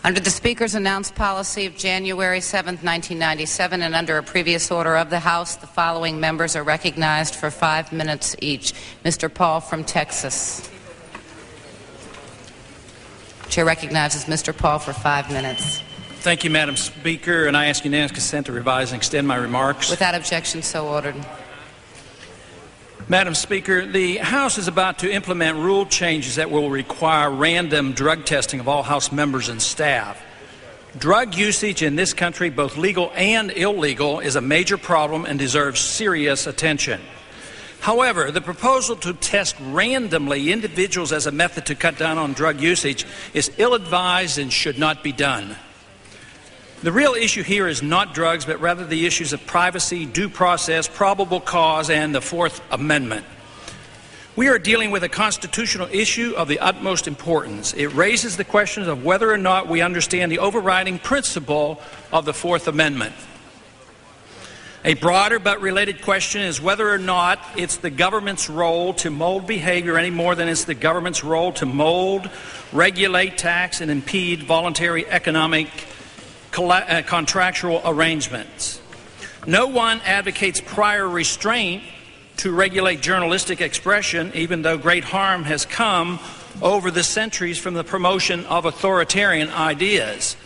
Under the Speaker's announced policy of January 7, 1997, and under a previous order of the House, the following members are recognized for 5 minutes each. Mr. Paul from Texas. Chair recognizes Mr. Paul for 5 minutes. Thank you, Madam Speaker, and I ask unanimous consent to revise and extend my remarks. Without objection, so ordered. Madam Speaker, the House is about to implement rule changes that will require random drug testing of all House members and staff. Drug usage in this country, both legal and illegal, is a major problem and deserves serious attention. However, the proposal to test randomly individuals as a method to cut down on drug usage is ill-advised and should not be done. The real issue here is not drugs, but rather the issues of privacy, due process, probable cause, and the Fourth Amendment. We are dealing with a constitutional issue of the utmost importance. It raises the questions of whether or not we understand the overriding principle of the Fourth Amendment. A broader but related question is whether or not it's the government's role to mold behavior any more than it's the government's role to mold, regulate, tax, and impede voluntary economic contractual arrangements. No one advocates prior restraint to regulate journalistic expression, even though great harm has come over the centuries from the promotion of authoritarian ideas.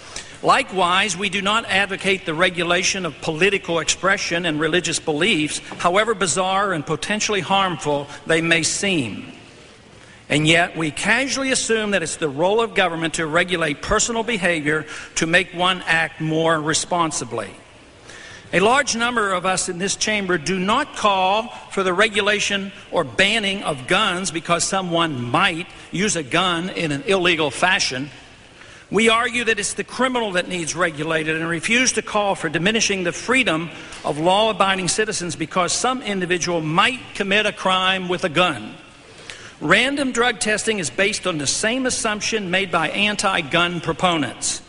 Likewise, we do not advocate the regulation of political expression and religious beliefs, however bizarre and potentially harmful they may seem. And yet, we casually assume that it's the role of government to regulate personal behavior to make one act more responsibly. A large number of us in this chamber do not call for the regulation or banning of guns because someone might use a gun in an illegal fashion. We argue that it's the criminal that needs regulated and refuse to call for diminishing the freedom of law-abiding citizens because some individual might commit a crime with a gun. Random drug testing is based on the same assumption made by anti-gun proponents.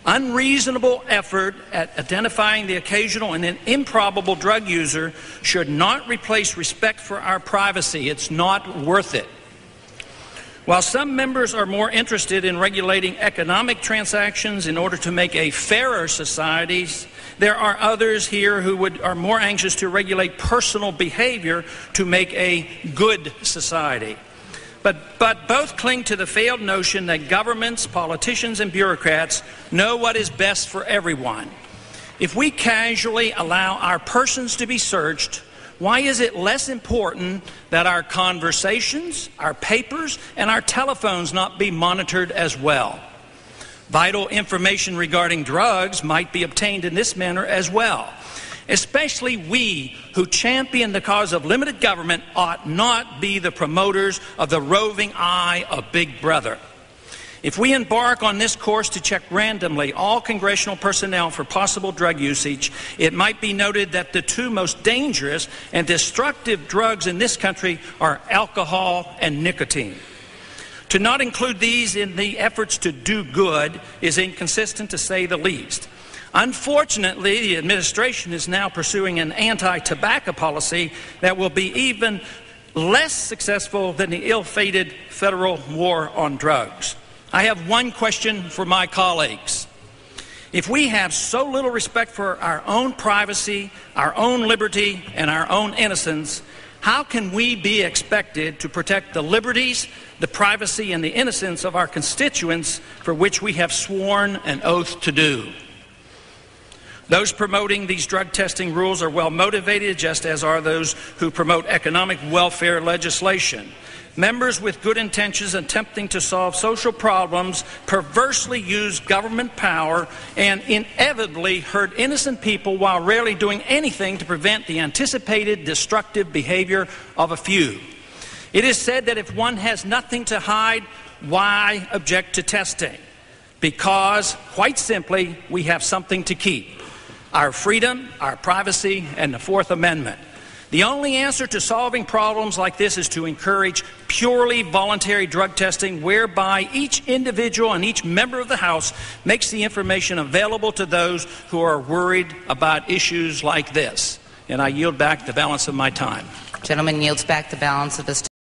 Unreasonable effort at identifying the occasional and an improbable drug user should not replace respect for our privacy. It's not worth it. While some members are more interested in regulating economic transactions in order to make a fairer society, there are others here who are more anxious to regulate personal behavior to make a good society. But both cling to the failed notion that governments, politicians, and bureaucrats know what is best for everyone. If we casually allow our persons to be searched, why is it less important that our conversations, our papers, and our telephones not be monitored as well? Vital information regarding drugs might be obtained in this manner as well. Especially we who champion the cause of limited government ought not be the promoters of the roving eye of Big Brother. If we embark on this course to check randomly all congressional personnel for possible drug usage, it might be noted that the two most dangerous and destructive drugs in this country are alcohol and nicotine. To not include these in the efforts to do good is inconsistent, to say the least. Unfortunately, the administration is now pursuing an anti-tobacco policy that will be even less successful than the ill-fated federal war on drugs. I have one question for my colleagues. If we have so little respect for our own privacy, our own liberty, and our own innocence, how can we be expected to protect the liberties, the privacy, and the innocence of our constituents for which we have sworn an oath to do? Those promoting these drug testing rules are well motivated, just as are those who promote economic welfare legislation. Members with good intentions attempting to solve social problems perversely use government power and inevitably hurt innocent people while rarely doing anything to prevent the anticipated destructive behavior of a few. It is said that if one has nothing to hide, why object to testing? Because, quite simply, we have something to keep: our freedom, our privacy, and the Fourth Amendment. The only answer to solving problems like this is to encourage purely voluntary drug testing, whereby each individual and each member of the House makes the information available to those who are worried about issues like this. And I yield back the balance of my time. Gentleman yields back the balance of his time.